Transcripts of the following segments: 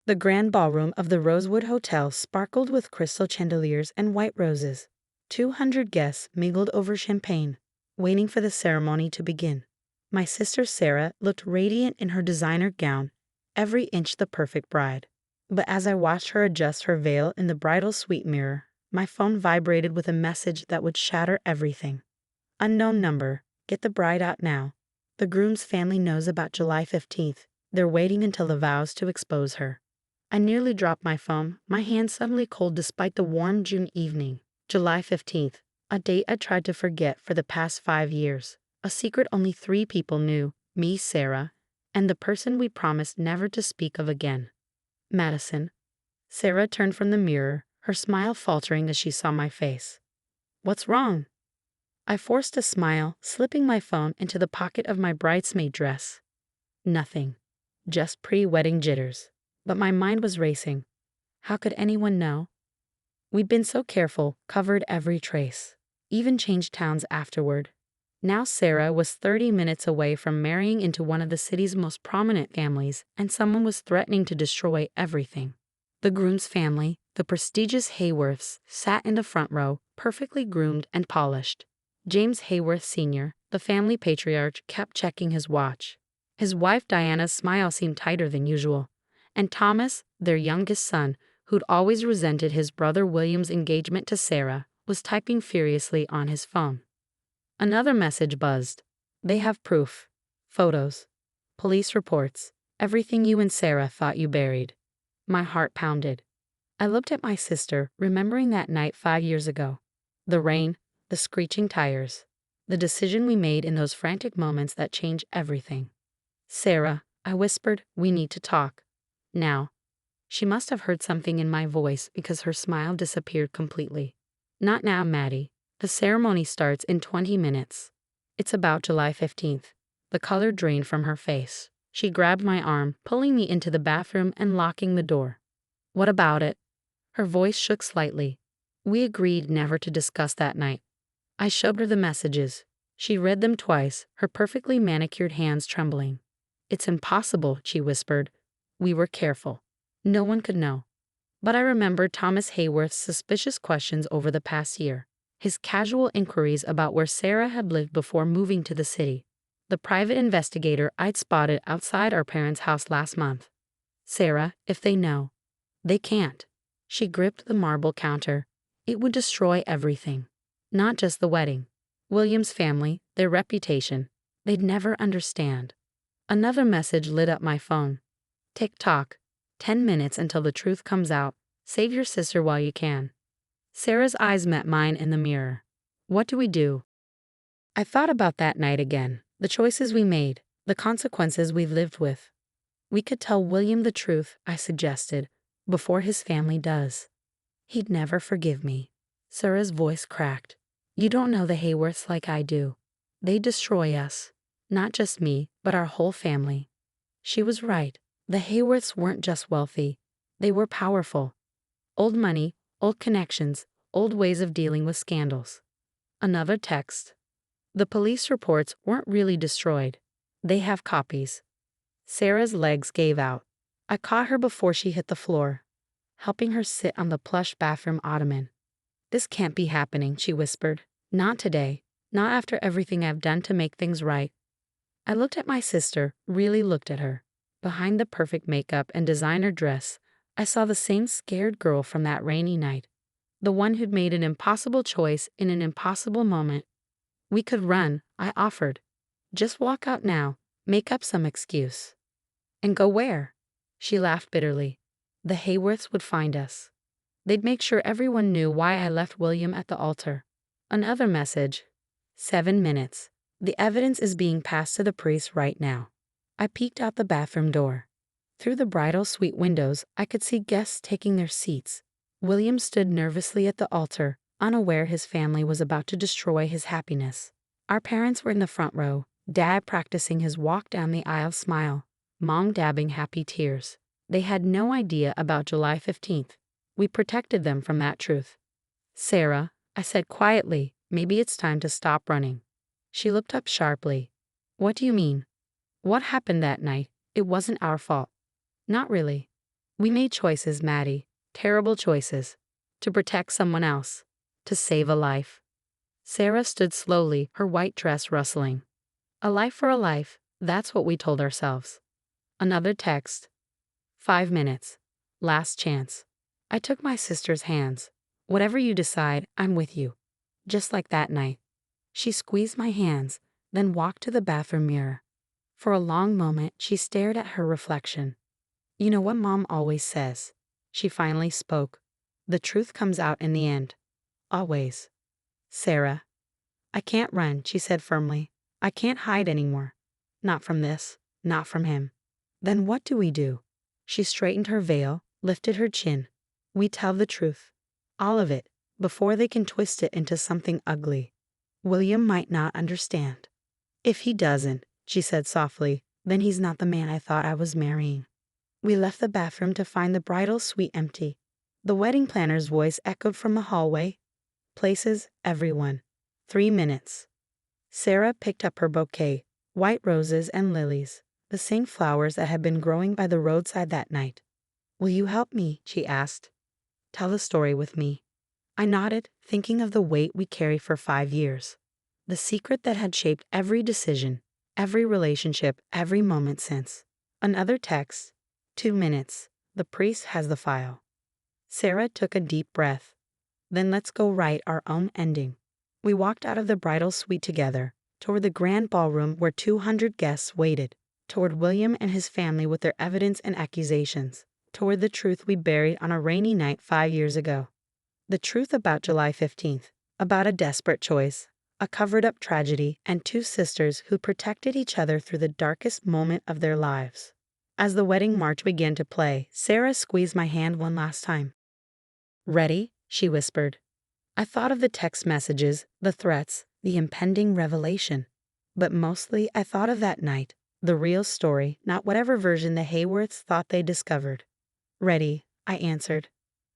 The grand ballroom of the Rosewood Hotel sparkled with crystal chandeliers and white roses. 200 guests mingled over champagne, waiting for the ceremony to begin. My sister Sarah looked radiant in her designer gown, every inch the perfect bride. But as I watched her adjust her veil in the bridal suite mirror, my phone vibrated with a message that would shatter everything. Unknown number, get the bride out now. The groom's family knows about July 15th. They're waiting until the vows to expose her. I nearly dropped my phone, my hands suddenly cold despite the warm June evening. July 15th, a date I tried to forget for the past 5 years. A secret only 3 people knew, me, Sarah, and the person we promised never to speak of again. Madison. Sarah turned from the mirror, her smile faltering as she saw my face. What's wrong? I forced a smile, slipping my phone into the pocket of my bridesmaid dress. Nothing. Just pre-wedding jitters. But my mind was racing. How could anyone know? We'd been so careful, covered every trace. Even changed towns afterward. Now Sarah was 30 minutes away from marrying into one of the city's most prominent families, and someone was threatening to destroy everything. The groom's family, the prestigious Hworths, sat in the front row, perfectly groomed and polished. James Hworth Sr., the family patriarch, kept checking his watch. His wife Diana's smile seemed tighter than usual. And Thomas, their youngest son, who'd always resented his brother William's engagement to Sarah, was typing furiously on his phone. Another message buzzed. They have proof. Photos. Police reports. Everything you and Sarah thought you buried. My heart pounded. I looked at my sister, remembering that night 5 years ago. The rain, the screeching tires. The decision we made in those frantic moments that changed everything. Sarah, I whispered, we need to talk. Now. She must have heard something in my voice because her smile disappeared completely. Not now, Maddie. The ceremony starts in 20 minutes. It's about July 15th. The color drained from her face. She grabbed my arm, pulling me into the bathroom and locking the door. What about it? Her voice shook slightly. We agreed never to discuss that night. I showed her the messages. She read them twice, her perfectly manicured hands trembling. It's impossible, she whispered. We were careful. No one could know. But I remembered Thomas Hworth's suspicious questions over the past year. His casual inquiries about where Sarah had lived before moving to the city. The private investigator I'd spotted outside our parents' house last month. Sarah, if they know. They can't. She gripped the marble counter. It would destroy everything. Not just the wedding. William's family, their reputation. They'd never understand. Another message lit up my phone. Tick-tock. 10 minutes until the truth comes out. Save your sister while you can. Sarah's eyes met mine in the mirror. What do we do? I thought about that night again. The choices we made. The consequences we've lived with. We could tell William the truth, I suggested, before his family does. He'd never forgive me. Sarah's voice cracked. You don't know the Hworths like I do. They destroy us. Not just me, but our whole family. She was right. The Hworths weren't just wealthy. They were powerful. Old money, old connections, old ways of dealing with scandals. Another text. The police reports weren't really destroyed. They have copies. Sarah's legs gave out. I caught her before she hit the floor, helping her sit on the plush bathroom ottoman. This can't be happening, she whispered. Not today. Not after everything I've done to make things right. I looked at my sister, really looked at her. Behind the perfect makeup and designer dress, I saw the same scared girl from that rainy night. The one who'd made an impossible choice in an impossible moment. We could run, I offered. Just walk out now, make up some excuse. And go where? She laughed bitterly. The Hworths would find us. They'd make sure everyone knew why I left William at the altar. Another message. 7 minutes. The evidence is being passed to the priest right now. I peeked out the bathroom door. Through the bridal suite windows, I could see guests taking their seats. William stood nervously at the altar, unaware his family was about to destroy his happiness. Our parents were in the front row, Dad practicing his walk down the aisle smile, Mom dabbing happy tears. They had no idea about July 15th. We protected them from that truth. Sarah, I said quietly, maybe it's time to stop running. She looked up sharply. What do you mean? What happened that night? It wasn't our fault. Not really. We made choices, Maddie. Terrible choices. To protect someone else. To save a life. Sarah stood slowly, her white dress rustling. A life for a life, that's what we told ourselves. Another text. 5 minutes. Last chance. I took my sister's hands. Whatever you decide, I'm with you. Just like that night. She squeezed my hands, then walked to the bathroom mirror. For a long moment, she stared at her reflection. You know what Mom always says? She finally spoke. The truth comes out in the end. Always. Sarah. I can't run, she said firmly. I can't hide anymore. Not from this. Not from him. Then what do we do? She straightened her veil, lifted her chin. We tell the truth. All of it, before they can twist it into something ugly. William might not understand. If he doesn't, she said softly, then he's not the man I thought I was marrying. We left the bathroom to find the bridal suite empty. The wedding planner's voice echoed from the hallway. Places, everyone. 3 minutes. Sarah picked up her bouquet, white roses and lilies, the same flowers that had been growing by the roadside that night. Will you help me? She asked. Tell the story with me. I nodded, thinking of the weight we carried for 5 years. The secret that had shaped every decision, every relationship, every moment since. Another text. 2 minutes. The priest has the file. Sarah took a deep breath. Then let's go write our own ending. We walked out of the bridal suite together, toward the grand ballroom where 200 guests waited, toward William and his family with their evidence and accusations, toward the truth we buried on a rainy night 5 years ago. The truth about July 15th, about a desperate choice, a covered-up tragedy, and 2 sisters who protected each other through the darkest moment of their lives. As the wedding march began to play, Sarah squeezed my hand one last time. Ready? She whispered. I thought of the text messages, the threats, the impending revelation. But mostly I thought of that night, the real story, not whatever version the Hworths thought they discovered. Ready, I answered.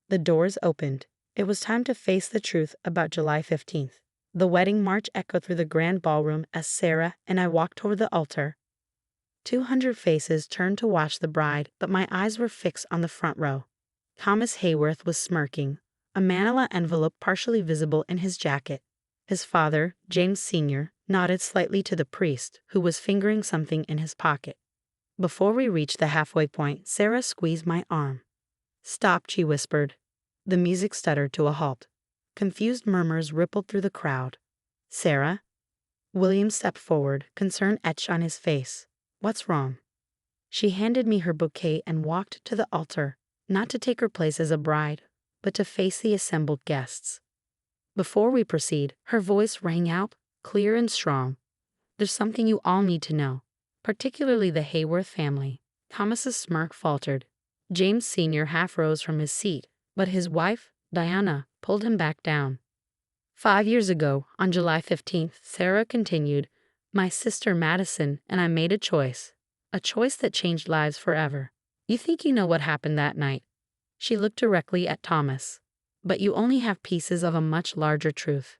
The doors opened. It was time to face the truth about July 15th. The wedding march echoed through the grand ballroom as Sarah and I walked toward the altar. 200 faces turned to watch the bride, but my eyes were fixed on the front row. Thomas Hworth was smirking, a manila envelope partially visible in his jacket. His father, James Sr., nodded slightly to the priest, who was fingering something in his pocket. Before we reached the halfway point, Sarah squeezed my arm. Stop, she whispered. The music stuttered to a halt. Confused murmurs rippled through the crowd. Sarah? William stepped forward, concern etched on his face. What's wrong? She handed me her bouquet and walked to the altar, not to take her place as a bride, but to face the assembled guests. Before we proceed, her voice rang out, clear and strong. There's something you all need to know, particularly the Hworth family. Thomas's smirk faltered. James Sr. half rose from his seat, but his wife, Diana, pulled him back down. 5 years ago, on July 15th, Sarah continued, my sister Madison and I made a choice that changed lives forever. You think you know what happened that night. She looked directly at Thomas. But you only have pieces of a much larger truth.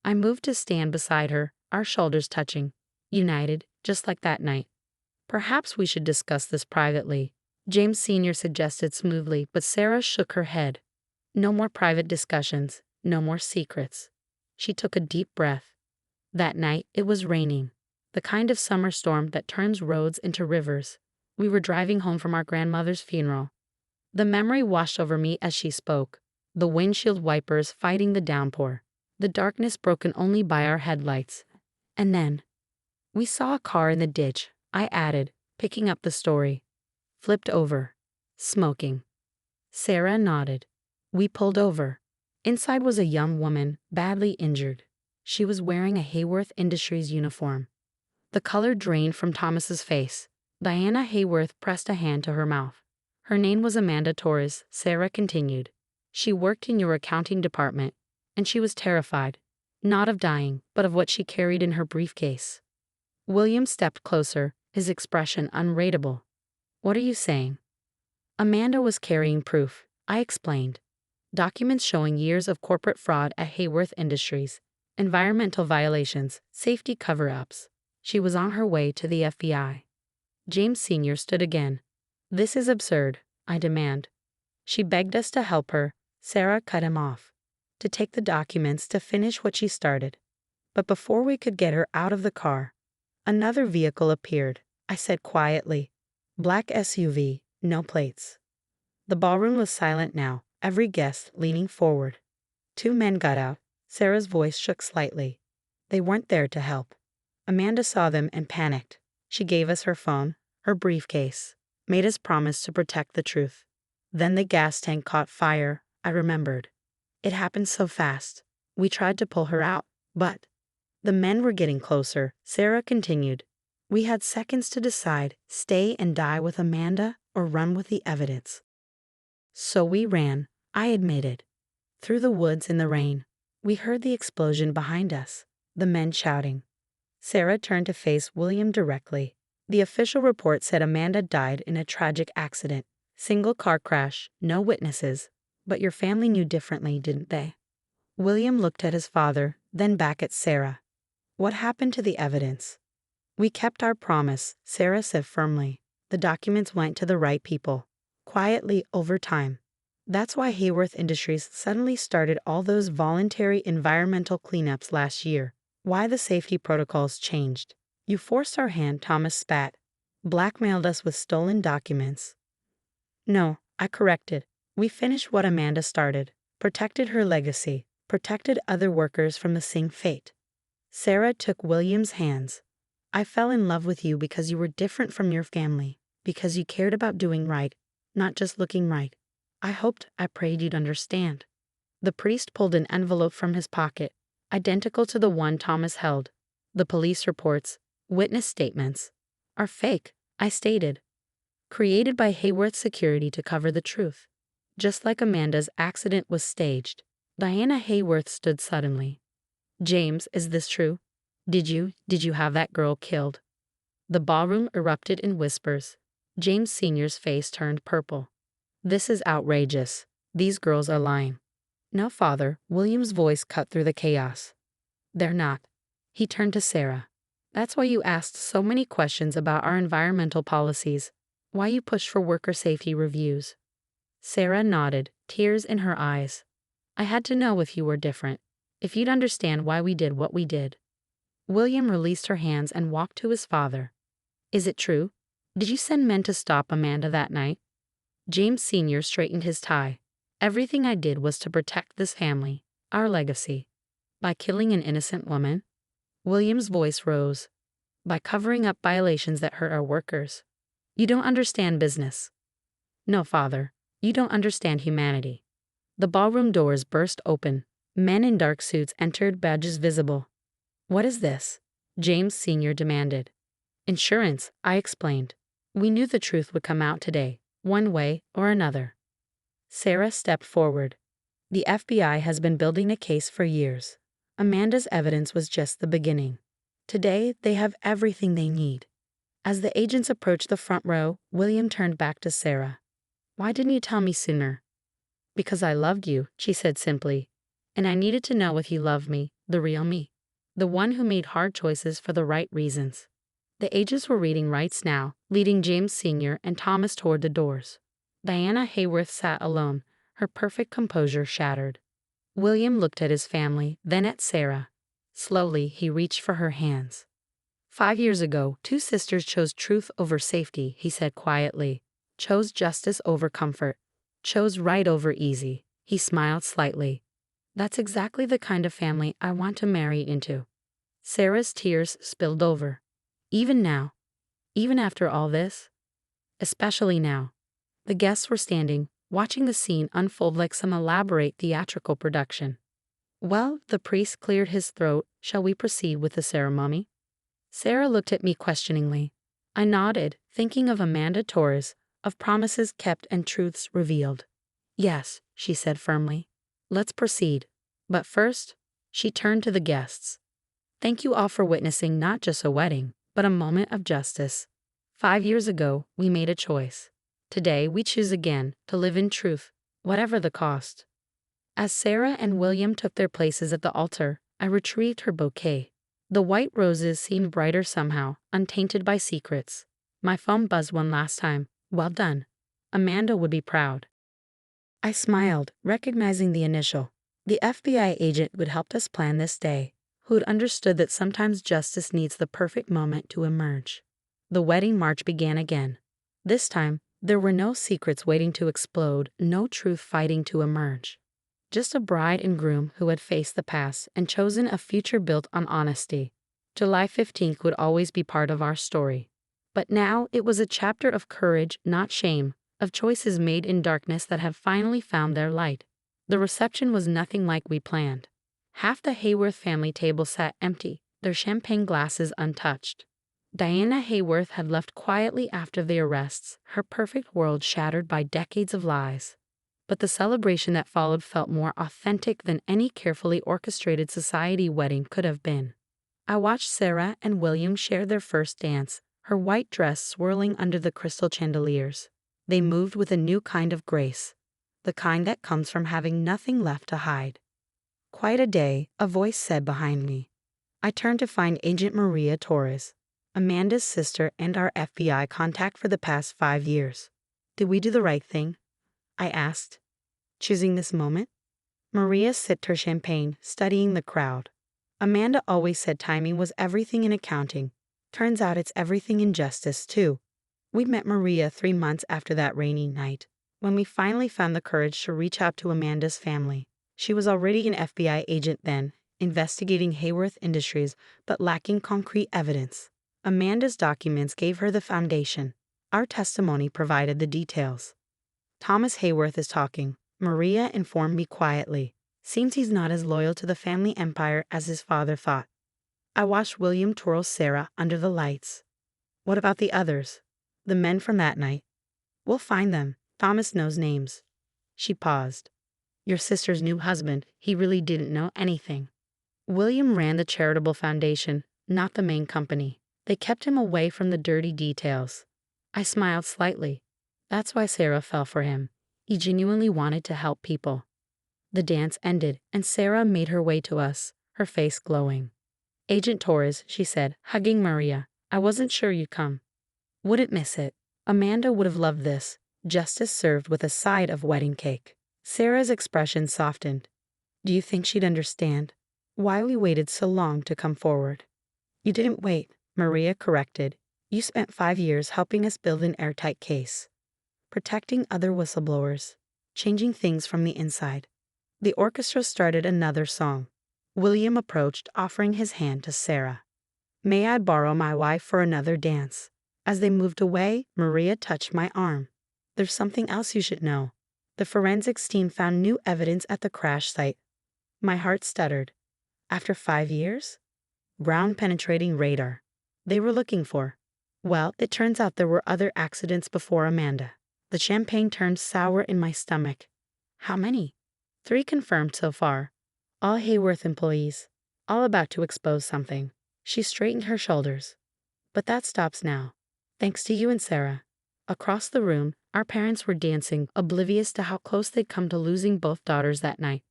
I moved to stand beside her, our shoulders touching, united, just like that night. Perhaps we should discuss this privately, James Sr. suggested smoothly, but Sarah shook her head. No more private discussions, no more secrets. She took a deep breath. That night, it was raining, the kind of summer storm that turns roads into rivers. We were driving home from our grandmother's funeral. The memory washed over me as she spoke, the windshield wipers fighting the downpour, the darkness broken only by our headlights. And then, we saw a car in the ditch, I added, picking up the story. Flipped over. Smoking. Sarah nodded. We pulled over. Inside was a young woman, badly injured. She was wearing a Hworth Industries uniform. The color drained from Thomas's face. Diana Hworth pressed a hand to her mouth. Her name was Amanda Torres, Sarah continued. She worked in your accounting department, and she was terrified, not of dying, but of what she carried in her briefcase. William stepped closer, his expression unreadable. What are you saying? Amanda was carrying proof, I explained. Documents showing years of corporate fraud at Hworth Industries, environmental violations, safety cover-ups. She was on her way to the FBI. James Sr. stood again. This is absurd, I demand. She begged us to help her. Sarah cut him off. To take the documents to finish what she started. But before we could get her out of the car, another vehicle appeared. I said quietly, "Black SUV, no plates." The ballroom was silent now, every guest leaning forward. Two men got out. Sarah's voice shook slightly. They weren't there to help. Amanda saw them and panicked. She gave us her phone, her briefcase, made us promise to protect the truth. Then the gas tank caught fire, I remembered. It happened so fast. We tried to pull her out, but the men were getting closer. Sarah continued. We had seconds to decide, stay and die with Amanda or run with the evidence. So we ran, I admitted. Through the woods in the rain. We heard the explosion behind us, the men shouting. Sarah turned to face William directly. The official report said Amanda died in a tragic accident. Single car crash, no witnesses. But your family knew differently, didn't they? William looked at his father, then back at Sarah. What happened to the evidence? We kept our promise, Sarah said firmly. The documents went to the right people. Quietly, over time. That's why Hworths Industries suddenly started all those voluntary environmental cleanups last year. Why the safety protocols changed. You forced our hand, Thomas spat. Blackmailed us with stolen documents. No, I corrected. We finished what Amanda started. Protected her legacy. Protected other workers from the same fate. Sarah took William's hands. I fell in love with you because you were different from your family. Because you cared about doing right, not just looking right. I prayed you'd understand. The priest pulled an envelope from his pocket, identical to the one Thomas held. The police reports, witness statements, are fake, I stated. Created by Hworths Security to cover the truth. Just like Amanda's accident was staged. Diana Hworths stood suddenly. James, is this true? Did you have that girl killed? The ballroom erupted in whispers. James Sr.'s face turned purple. This is outrageous. These girls are lying. No, Father, William's voice cut through the chaos. They're not. He turned to Sarah. That's why you asked so many questions about our environmental policies. Why you pushed for worker safety reviews. Sarah nodded, tears in her eyes. I had to know if you were different. If you'd understand why we did what we did. William released her hands and walked to his father. Is it true? Did you send men to stop Amanda that night? James Sr. straightened his tie. Everything I did was to protect this family, our legacy. By killing an innocent woman? William's voice rose. By covering up violations that hurt our workers. You don't understand business. No, Father, you don't understand humanity. The ballroom doors burst open. Men in dark suits entered, badges visible. What is this? James Sr. demanded. Insurance, I explained. We knew the truth would come out today. One way or another. Sarah stepped forward. The FBI has been building a case for years. Amanda's evidence was just the beginning. Today, they have everything they need. As the agents approached the front row, William turned back to Sarah. Why didn't you tell me sooner? Because I loved you, she said simply. And I needed to know if you loved me, the real me. The one who made hard choices for the right reasons. The agents were reading rights now, leading James Sr. and Thomas toward the doors. Diana Hworths sat alone, her perfect composure shattered. William looked at his family, then at Sarah. Slowly, he reached for her hands. 5 years ago, two sisters chose truth over safety, he said quietly. Chose justice over comfort. Chose right over easy. He smiled slightly. That's exactly the kind of family I want to marry into. Sarah's tears spilled over. Even now. Even after all this. Especially now. The guests were standing, watching the scene unfold like some elaborate theatrical production. Well, the priest cleared his throat. Shall we proceed with the ceremony? Sarah looked at me questioningly. I nodded, thinking of Amanda Torres, of promises kept and truths revealed. Yes, she said firmly. Let's proceed. But first, she turned to the guests. Thank you all for witnessing not just a wedding, but a moment of justice. 5 years ago, we made a choice. Today, we choose again to live in truth, whatever the cost. As Sarah and William took their places at the altar, I retrieved her bouquet. The white roses seemed brighter somehow, untainted by secrets. My phone buzzed one last time. Well done. Amanda would be proud. I smiled, recognizing the initial. The FBI agent who'd helped us plan this day, who'd understood that sometimes justice needs the perfect moment to emerge. The wedding march began again. This time, there were no secrets waiting to explode, no truth fighting to emerge. Just a bride and groom who had faced the past and chosen a future built on honesty. July 15th would always be part of our story. But now it was a chapter of courage, not shame, of choices made in darkness that have finally found their light. The reception was nothing like we planned. Half the Hworth family table sat empty, their champagne glasses untouched. Diana Hworth had left quietly after the arrests, her perfect world shattered by decades of lies. But the celebration that followed felt more authentic than any carefully orchestrated society wedding could have been. I watched Sarah and William share their first dance, her white dress swirling under the crystal chandeliers. They moved with a new kind of grace, the kind that comes from having nothing left to hide. Quite a day, a voice said behind me. I turned to find Agent Maria Torres, Amanda's sister and our FBI contact for the past 5 years. Did we do the right thing? I asked, choosing this moment. Maria sipped her champagne, studying the crowd. Amanda always said timing was everything in accounting. Turns out it's everything in justice, too. We met Maria 3 months after that rainy night, when we finally found the courage to reach out to Amanda's family. She was already an FBI agent then, investigating Hworths Industries, but lacking concrete evidence. Amanda's documents gave her the foundation. Our testimony provided the details. Thomas Hworth is talking, Maria informed me quietly. Seems he's not as loyal to the family empire as his father thought. I watched William twirl Sarah under the lights. What about the others? The men from that night? We'll find them. Thomas knows names. She paused. Your sister's new husband, he really didn't know anything. William ran the charitable foundation, not the main company. They kept him away from the dirty details. I smiled slightly. That's why Sarah fell for him. He genuinely wanted to help people. The dance ended, and Sarah made her way to us, her face glowing. Agent Torres, she said, hugging Maria. I wasn't sure you'd come. Wouldn't miss it. Amanda would have loved this. Justice served with a side of wedding cake. Sarah's expression softened. Do you think she'd understand why we waited so long to come forward? You didn't wait, Maria corrected. You spent 5 years helping us build an airtight case, protecting other whistleblowers, changing things from the inside. The orchestra started another song. William approached, offering his hand to Sarah. May I borrow my wife for another dance? As they moved away, Maria touched my arm. There's something else you should know. The forensics team found new evidence at the crash site. My heart stuttered. After 5 years? Ground-penetrating radar. They were looking for. Well, it turns out there were other accidents before Amanda. The champagne turned sour in my stomach. How many? 3 confirmed so far. All Hworth employees. All about to expose something. She straightened her shoulders. But that stops now. Thanks to you and Sarah. Across the room, our parents were dancing, oblivious to how close they'd come to losing both daughters that night.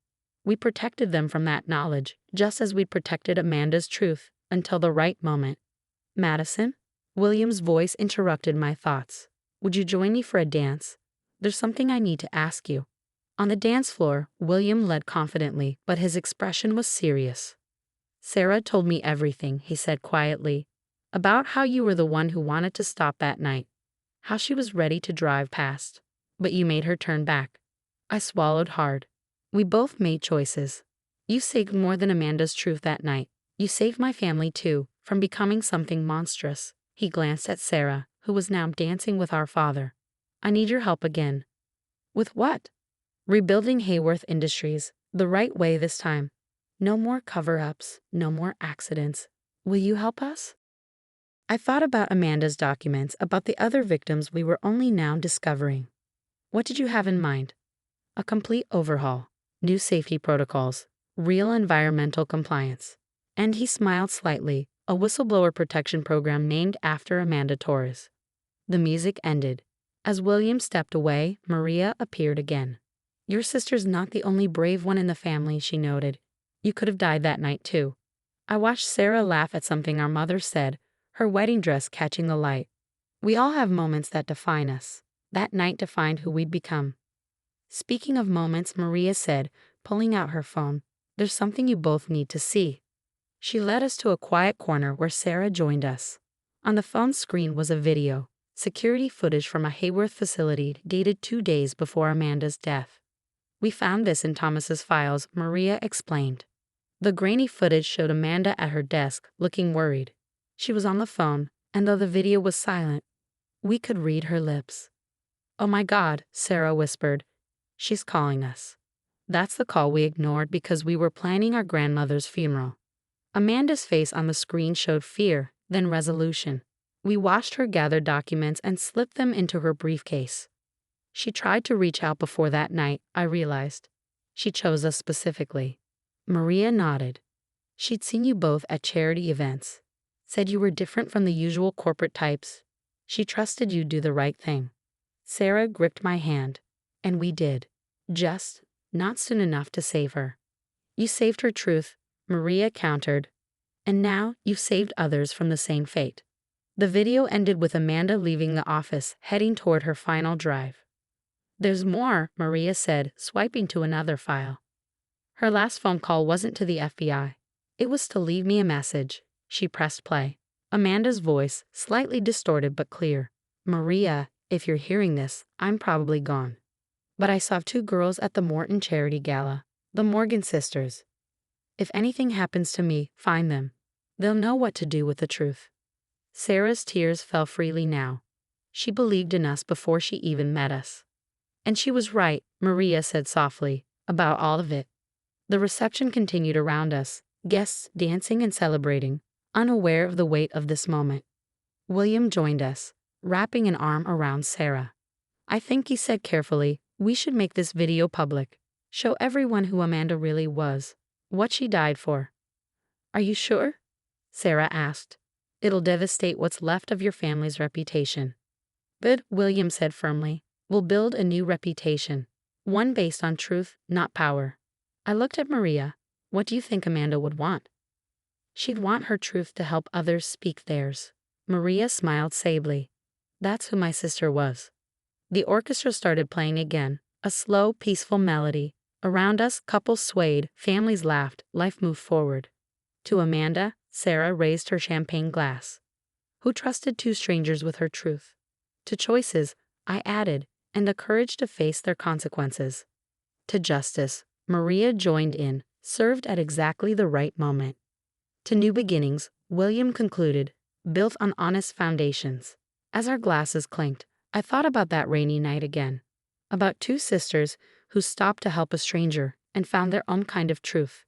We protected them from that knowledge, just as we'd protected Amanda's truth, until the right moment. Madison? William's voice interrupted my thoughts. Would you join me for a dance? There's something I need to ask you. On the dance floor, William led confidently, but his expression was serious. Sarah told me everything, he said quietly, about how you were the one who wanted to stop that night, how she was ready to drive past, but you made her turn back. I swallowed hard. We both made choices. You saved more than Amanda's truth that night. You saved my family too, from becoming something monstrous. He glanced at Sarah, who was now dancing with our father. I need your help again. With what? Rebuilding Hworths Industries, the right way this time. No more cover-ups, no more accidents. Will you help us? I thought about Amanda's documents, about the other victims we were only now discovering. What did you have in mind? A complete overhaul, new safety protocols, real environmental compliance. And he smiled slightly, a whistleblower protection program named after Amanda Torres. The music ended. As William stepped away, Maria appeared again. Your sister's not the only brave one in the family, she noted. You could have died that night too. I watched Sarah laugh at something our mother said, her wedding dress catching the light. We all have moments that define us. That night defined who we'd become. Speaking of moments, Maria said, pulling out her phone, "There's something you both need to see." She led us to a quiet corner where Sarah joined us. On the phone screen was a video, security footage from a Hworths facility dated 2 days before Amanda's death. "We found this in Thomas's files," Maria explained. The grainy footage showed Amanda at her desk, looking worried. She was on the phone, and though the video was silent, we could read her lips. "Oh my God," Sarah whispered. "She's calling us." That's the call we ignored because we were planning our grandmother's funeral. Amanda's face on the screen showed fear, then resolution. We watched her gather documents and slip them into her briefcase. She tried to reach out before that night, I realized. She chose us specifically. Maria nodded. She'd seen you both at charity events. Said you were different from the usual corporate types. She trusted you'd do the right thing. Sarah gripped my hand. And we did. Just not soon enough to save her. You saved her truth, Maria countered. And now you've saved others from the same fate. The video ended with Amanda leaving the office, heading toward her final drive. "There's more," Maria said, swiping to another file. Her last phone call wasn't to the FBI. It was to leave me a message. She pressed play. Amanda's voice, slightly distorted but clear. "Maria, if you're hearing this, I'm probably gone. But I saw 2 girls at the Morton Charity Gala, the Morgan sisters. If anything happens to me, find them. They'll know what to do with the truth." Sarah's tears fell freely now. She believed in us before she even met us. "And she was right," Maria said softly, "about all of it." The reception continued around us, guests dancing and celebrating, unaware of the weight of this moment. William joined us, wrapping an arm around Sarah. "I think," he said carefully, "we should make this video public. Show everyone who Amanda really was, what she died for." "Are you sure?" Sarah asked. "It'll devastate what's left of your family's reputation." "Good," William said firmly. "We'll build a new reputation, one based on truth, not power." I looked at Maria. "What do you think Amanda would want?" "She'd want her truth to help others speak theirs." Maria smiled sadly. "That's who my sister was." The orchestra started playing again, a slow, peaceful melody. Around us, couples swayed, families laughed, life moved forward. To Amanda, Sarah raised her champagne glass. "Who trusted 2 strangers with her truth?" "To choices," I added, "and the courage to face their consequences." "To justice," Maria joined in, served at exactly the right moment. "To new beginnings," William concluded, "built on honest foundations." As our glasses clinked, I thought about that rainy night again. About 2 sisters who stopped to help a stranger and found their own kind of truth.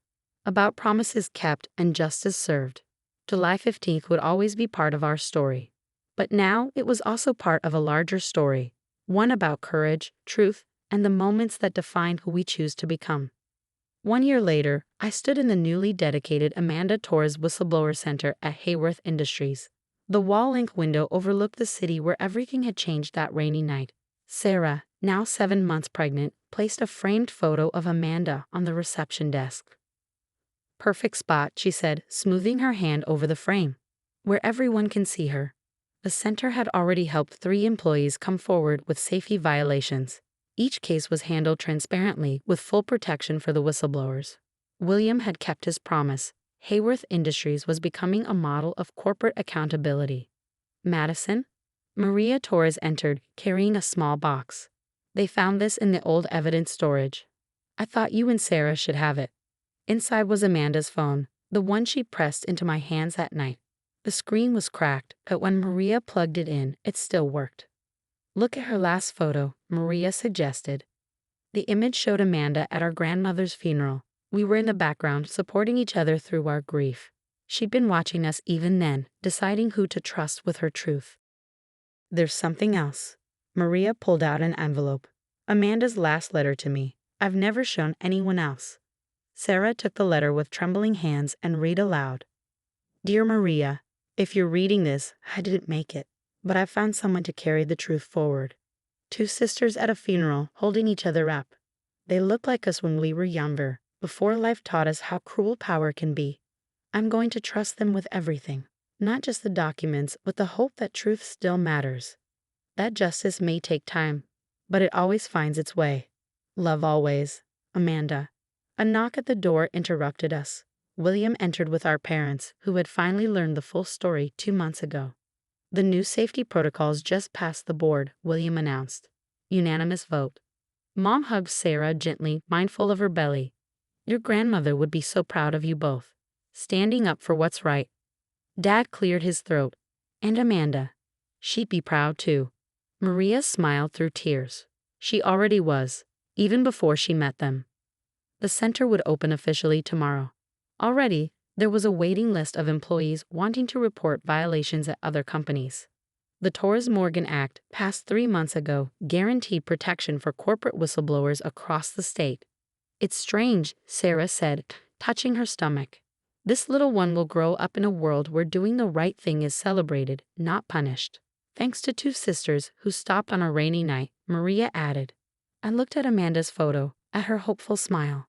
About promises kept and justice served. July 15th would always be part of our story. But now it was also part of a larger story, one about courage, truth, and the moments that define who we choose to become. 1 year later, I stood in the newly dedicated Amanda Torres Whistleblower Center at Hworths Industries. The wall-length window overlooked the city where everything had changed that rainy night. Sarah, now 7 months pregnant, placed a framed photo of Amanda on the reception desk. "Perfect spot," she said, smoothing her hand over the frame, "where everyone can see her." The center had already helped 3 employees come forward with safety violations. Each case was handled transparently with full protection for the whistleblowers. William had kept his promise. Hworths Industries was becoming a model of corporate accountability. "Madison?" Maria Torres entered, carrying a small box. "They found this in the old evidence storage. I thought you and Sarah should have it." Inside was Amanda's phone, the one she pressed into my hands that night. The screen was cracked, but when Maria plugged it in, it still worked. "Look at her last photo," Maria suggested. The image showed Amanda at our grandmother's funeral. We were in the background, supporting each other through our grief. She'd been watching us even then, deciding who to trust with her truth. "There's something else." Maria pulled out an envelope. "Amanda's last letter to me. I've never shown anyone else." Sarah took the letter with trembling hands and read aloud. "Dear Maria, if you're reading this, I didn't make it, but I found someone to carry the truth forward. 2 sisters at a funeral, holding each other up. They looked like us when we were younger, before life taught us how cruel power can be. I'm going to trust them with everything, not just the documents, but the hope that truth still matters. That justice may take time, but it always finds its way. Love always. Amanda. A knock at the door interrupted us. William entered with our parents, who had finally learned the full story 2 months ago. The new safety protocols just passed the board, William announced. Unanimous vote. Mom hugged Sarah gently, mindful of her belly. Your grandmother would be so proud of you both. Standing up for what's right. Dad cleared his throat. And Amanda. She'd be proud too. Maria smiled through tears. She already was, even before she met them. The center would open officially tomorrow. Already, there was a waiting list of employees wanting to report violations at other companies. The Torres-Morgan Act, passed 3 months ago, guaranteed protection for corporate whistleblowers across the state. It's strange, Sarah said, touching her stomach. This little one will grow up in a world where doing the right thing is celebrated, not punished. Thanks to 2 sisters who stopped on a rainy night, Maria added. I looked at Amanda's photo, at her hopeful smile.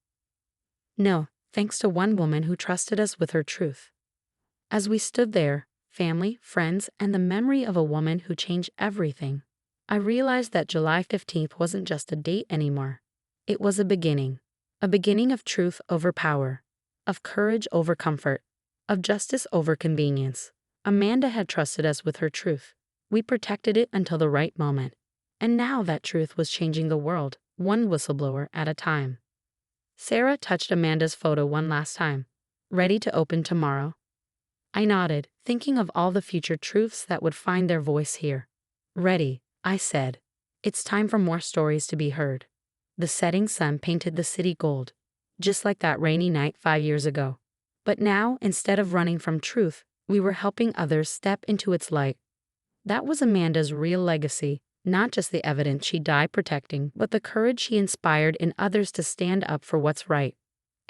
No, thanks to one woman who trusted us with her truth. As we stood there, family, friends, and the memory of a woman who changed everything, I realized that July 15th wasn't just a date anymore. It was a beginning of truth over power, of courage over comfort, of justice over convenience. Amanda had trusted us with her truth. We protected it until the right moment. And now that truth was changing the world, one whistleblower at a time. Sarah touched Amanda's photo one last time. Ready to open tomorrow? I nodded, thinking of all the future truths that would find their voice here. Ready, I said. It's time for more stories to be heard. The setting sun painted the city gold, just like that rainy night 5 years ago. But now, instead of running from truth, we were helping others step into its light. That was Amanda's real legacy, not just the evidence she died protecting, but the courage she inspired in others to stand up for what's right.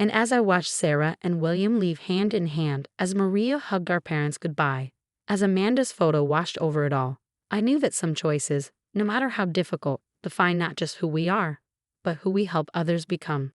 And as I watched Sarah and William leave hand in hand, as Maria hugged our parents goodbye, as Amanda's photo washed over it all, I knew that some choices, no matter how difficult, define not just who we are, but who we help others become.